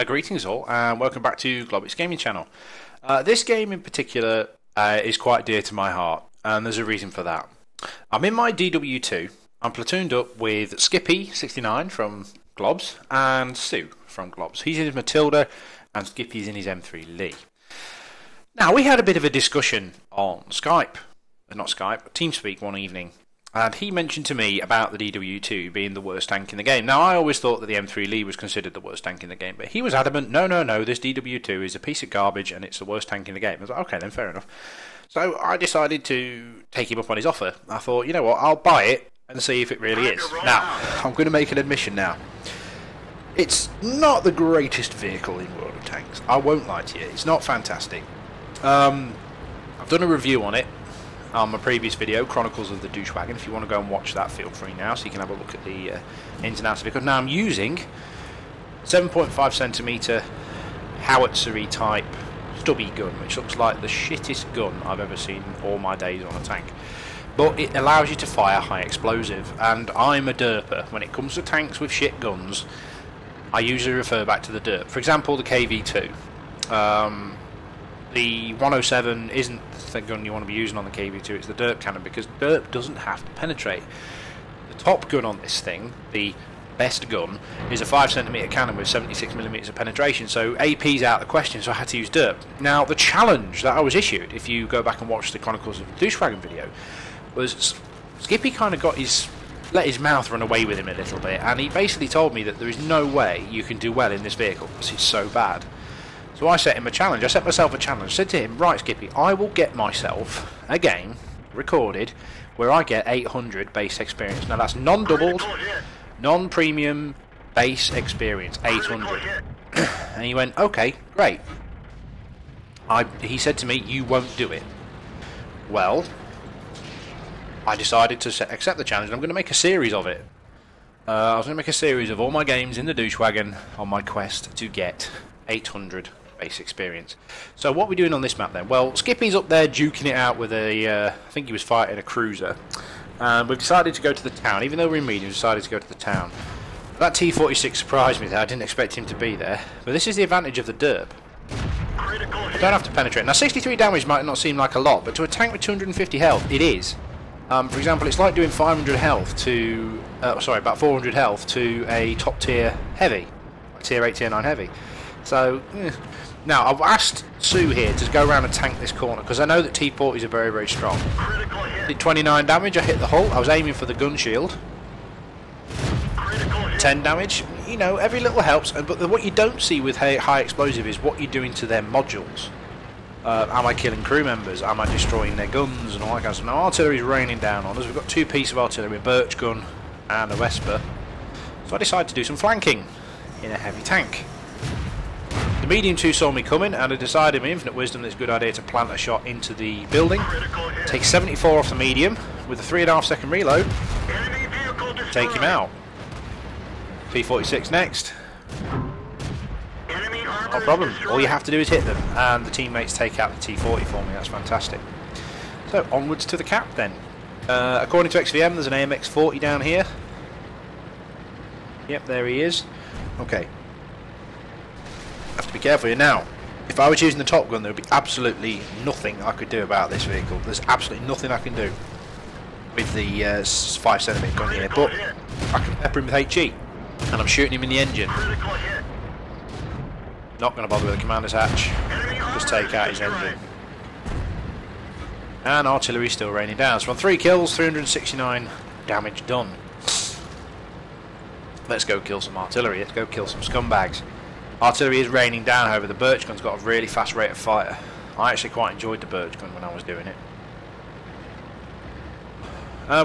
Greetings all, and welcome back to Globbits Gaming Channel. This game in particular is quite dear to my heart, and there's a reason for that. I'm in my D.W.2, I'm platooned up with Skippy69 from Globs, and Sue from Globs. He's in his Matilda, and Skippy's in his M3 Lee. Now, we had a bit of a discussion on Skipe, not Skype, Teamspeak one evening. And he mentioned to me about the D.W.2 being the worst tank in the game. Now, I always thought that the M3 Lee was considered the worst tank in the game, but he was adamant, no, this D.W.2 is a piece of garbage and it's the worst tank in the game. I was like, okay then, fair enough. So I decided to take him up on his offer. I thought, you know what, I'll buy it and see if it really is. Now, I'm going to make an admission now. It's not the greatest vehicle in World of Tanks. I won't lie to you, it's not fantastic. I've done a review on it. My previous video, Chronicles of the Douchewagon. If you want to go and watch that, feel free now, so you can have a look at the ins and outs of it. Because now I'm using 7.5cm howitzer type stubby gun, which looks like the shittest gun I've ever seen in all my days on a tank. But it allows you to fire high explosive, and I'm a derper. When it comes to tanks with shit guns, I usually refer back to the derp. For example, the KV2. The 107 isn't the gun you want to be using on the KV2, it's the derp cannon, because derp doesn't have to penetrate. The top gun on this thing, the best gun, is a 5cm cannon with 76mm of penetration, so AP's out of the question, so I had to use derp. Now, the challenge that I was issued, if you go back and watch the Chronicles of the Douchewagon video, was Skippy kind of let his mouth run away with him a little bit, and he basically told me that there is no way you can do well in this vehicle because it's so bad. So I set him a challenge. I set myself a challenge. I said to him, right, Skippy, I will get myself a game recorded where I get 800 base experience. Now that's non-doubled, non-premium base experience, 800. And he went, okay, great. He said to me, you won't do it. Well, I decided to accept the challenge, and I'm going to make a series of it. I was going to make a series of all my games in the Douchewagon on my quest to get 800 base experience. So what are we doing on this map then? Well, Skippy's up there duking it out with I think he was fighting a cruiser. We've decided to go to the town. Even though we're in medium, we decided to go to the town. That T-46 surprised me there. I didn't expect him to be there. But this is the advantage of the derp. I don't have to penetrate. Now, 63 damage might not seem like a lot, but to a tank with 250 health, it is. For example, it's like doing 500 health to... about 400 health to a top tier heavy. Tier 8, tier 9 heavy. So, now I've asked Sue here to go around and tank this corner because I know that T-40s are very, very strong. Did 29 damage, I hit the hull, I was aiming for the gun shield. 10 damage, you know, every little helps, but what you don't see with high explosive is what you're doing to their modules. Am I killing crew members, am I destroying their guns and all that kind of stuff. Now artillery's raining down on us, we've got two pieces of artillery, a birch gun and a Vesper. So I decided to do some flanking in a heavy tank. The medium 2 saw me coming, and I decided in my infinite wisdom that it's a good idea to plant a shot into the building. Take 74 off the medium with a 3.5 second reload. Take him out. T-46 next. No problem. All you have to do is hit them, and the teammates take out the T-40 for me. That's fantastic. So onwards to the cap then. According to XVM, there's an AMX-40 down here. Yep, there he is. Okay. Have to be careful here. Now, if I was using the Top Gun, there would be absolutely nothing I could do about this vehicle. There's absolutely nothing I can do with the 5cm gun here, but I can pepper him with HE, and I'm shooting him in the engine. Not going to bother with the commander's hatch, just take out his engine. And artillery still raining down. So on 3 kills, 369 damage done. Let's go kill some artillery, let's go kill some scumbags. Artillery is raining down, however the birch gun's got a really fast rate of fire. I actually quite enjoyed the birch gun when I was doing it.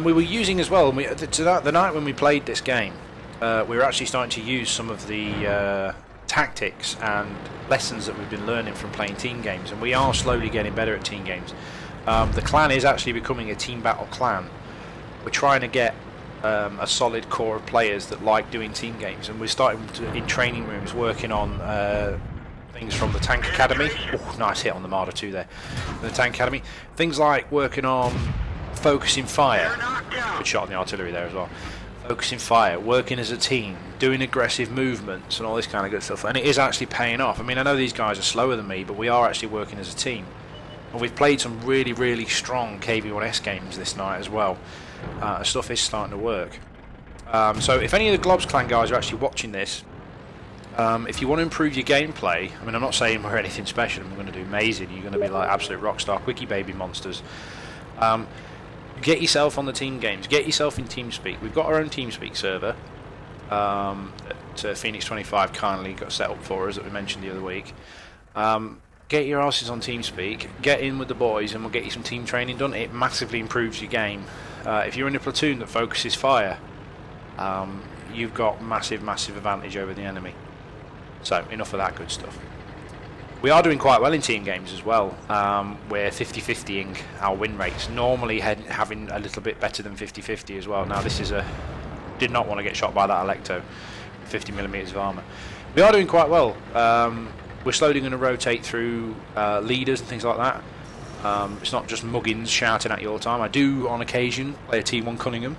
We were using as well, the night when we played this game, we were actually starting to use some of the tactics and lessons that we've been learning from playing team games, and we are slowly getting better at team games. The clan is actually becoming a team battle clan. We're trying to get a solid core of players that like doing team games, and we're starting to, in training rooms, working on things from the Tank Academy. Oh, nice hit on the Marder 2 there. The Tank Academy. Things like working on focusing fire. Good shot on the artillery there as well. focusing fire, working as a team, doing aggressive movements and all this kind of good stuff, and it is actually paying off. I mean, I know these guys are slower than me, but we are actually working as a team. And we've played some really, really strong KV1S games this night as well. Stuff is starting to work. So if any of the Globs Clan guys are actually watching this, if you want to improve your gameplay, I mean, I'm not saying we're anything special and we're going to do amazing, you're going to be like absolute rockstar quickie baby monsters. Get yourself on the team games, get yourself in Teamspeak. We've got our own Teamspeak server that Phoenix 25 kindly got set up for us that we mentioned the other week. Get your asses on Teamspeak, get in with the boys, and we'll get you some team training done. It massively improves your game. If you're in a platoon that focuses fire, you've got massive advantage over the enemy. So enough of that good stuff. We are doing quite well in team games as well. We're 50-50ing our win rates, normally having a little bit better than 50-50 as well. Now this is did not want to get shot by that Electo, 50mm of armour. We are doing quite well. We're slowly going to rotate through leaders and things like that. It's not just muggins shouting at you all the time. I do on occasion play a T1 Cunningham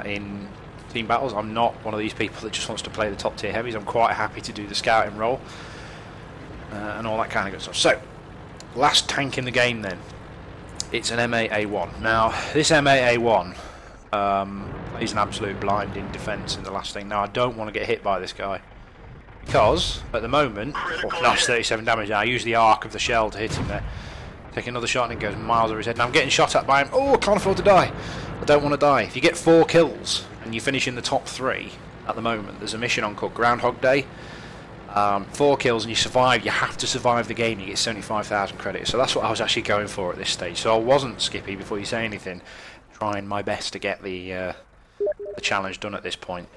in team battles. I'm not one of these people that just wants to play the top tier heavies. I'm quite happy to do the scouting role. And all that kind of good stuff. So, last tank in the game then. It's an MA-A1. Now, this MA-A1 plays an absolute blind in defence in the last thing. Now, I don't want to get hit by this guy. Because, at the moment, nice 37 damage. Now, I use the arc of the shell to hit him there. Take another shot and it goes miles over his head. Now, I'm getting shot at by him. Oh, I can't afford to die. I don't want to die. If you get 4 kills and you finish in the top 3 at the moment, there's a mission on called Groundhog Day. 4 kills and you survive, you have to survive the game, you get 75,000 credits. So that's what I was actually going for at this stage. So I wasn't, Skippy, before you say anything, trying my best to get the challenge done at this point.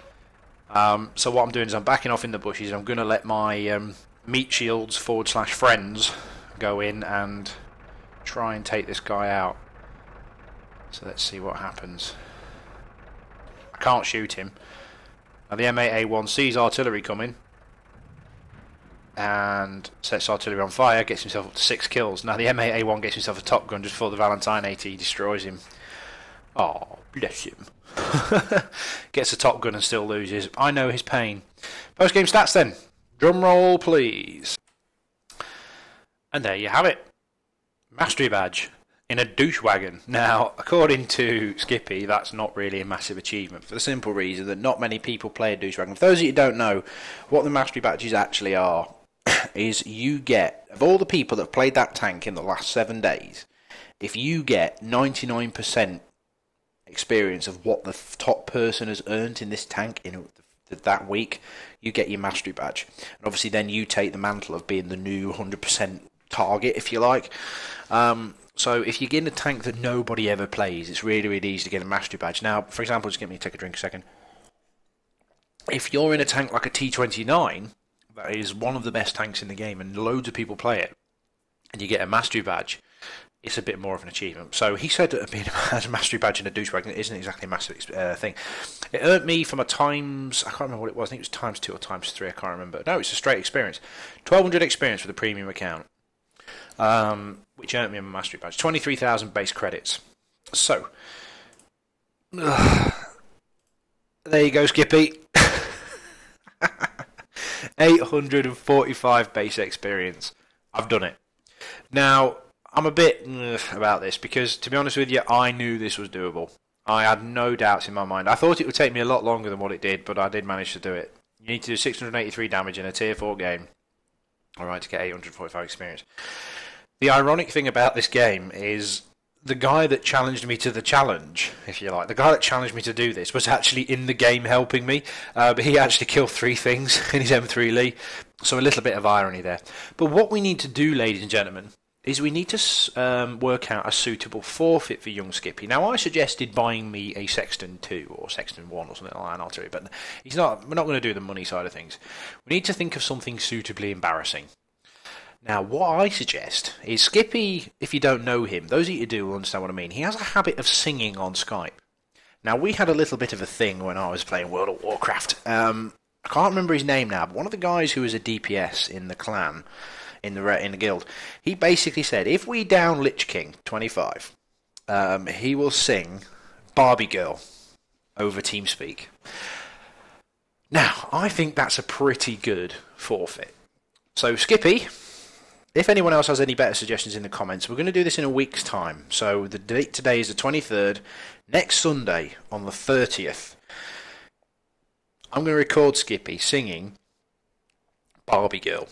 So what I'm doing is I'm backing off in the bushes. I'm going to let my meat shields / friends go in and try and take this guy out. So let's see what happens. I can't shoot him. Now the M8A1 sees artillery coming and sets artillery on fire, gets himself up to 6 kills. Now the M8A1 gets himself a top gun just before the Valentine AT destroys him. Oh, bless him. Gets a top gun and still loses. I know his pain. Post game stats then. Drum roll please. And there you have it. Mastery badge in a douche wagon. Now, according to Skippy, that's not really a massive achievement for the simple reason that not many people play a douche wagon. For those of you who don't know, what the mastery badges actually are is you get, of all the people that have played that tank in the last 7 days, if you get 99% experience of what the top person has earned in this tank in that week, you get your mastery badge. And obviously then you take the mantle of being the new 100% target, if you like. So if you get in a tank that nobody ever plays, it's really, really easy to get a mastery badge. Now, for example, just get me to take a drink a second. If you're in a tank like a T29, that is one of the best tanks in the game, and loads of people play it, and you get a mastery badge, it's a bit more of an achievement. So he said that being a mastery badge in a douche wagon isn't exactly a massive thing. It earned me from a times, I can't remember what it was, I think it was times 2 or times 3, I can't remember. No, it's a straight experience. 1200 experience with a premium account. Which earned me a mastery badge. 23,000 base credits. So, there you go, Skippy. 845 base experience. I've done it. Now, I'm a bit about this because, to be honest with you, I knew this was doable. I had no doubts in my mind. I thought it would take me a lot longer than what it did, but I did manage to do it. You need to do 683 damage in a tier 4 game, alright, to get 845 experience. The ironic thing about this game is the guy that challenged me to the challenge, if you like, the guy that challenged me to do this was actually in the game helping me, but he actually killed 3 things in his M3 Lee, so a little bit of irony there. But what we need to do, ladies and gentlemen, is we need to work out a suitable forfeit for young Skippy. Now, I suggested buying me a Sexton 2 or Sexton 1 or something like that, I'll tell you, but we're not going to do the money side of things. We need to think of something suitably embarrassing. Now, what I suggest is Skippy, if you don't know him, those of you who do will understand what I mean, he has a habit of singing on Skype. Now, we had a little bit of a thing when I was playing World of Warcraft. I can't remember his name now, but one of the guys who was a DPS in the clan, in the guild, he basically said, if we down Lich King 25, he will sing Barbie Girl. over Teamspeak. Now, I think that's a pretty good forfeit. So, Skippy, if anyone else has any better suggestions in the comments, we're going to do this in a week's time. So, the date today is the 23rd. Next Sunday, on the 30th, I'm going to record Skippy singing Barbie Girl.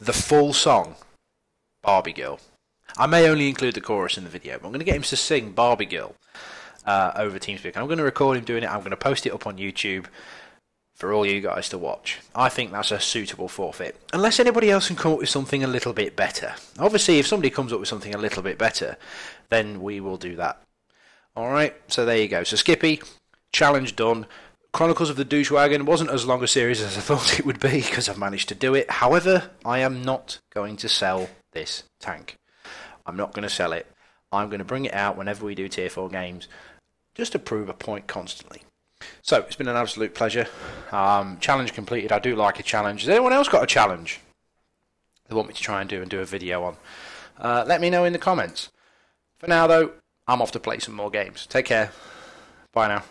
The full song, Barbie Girl. I may only include the chorus in the video, but I'm going to get him to sing Barbie Girl over Teamspeak. I'm going to record him doing it. I'm going to post it up on YouTube for all you guys to watch. I think that's a suitable forfeit. Unless anybody else can come up with something a little bit better. Obviously, if somebody comes up with something a little bit better, then we will do that. Alright, so there you go. So Skippy, challenge done. Chronicles of the Douchewagon wasn't as long a series as I thought it would be, because I've managed to do it. However, I am not going to sell this tank. I'm not going to sell it. I'm going to bring it out whenever we do Tier 4 games, just to prove a point constantly. So, it's been an absolute pleasure. Challenge completed. I do like a challenge. Has anyone else got a challenge they want me to try and do a video on? Let me know in the comments. For now, though, I'm off to play some more games. Take care. Bye now.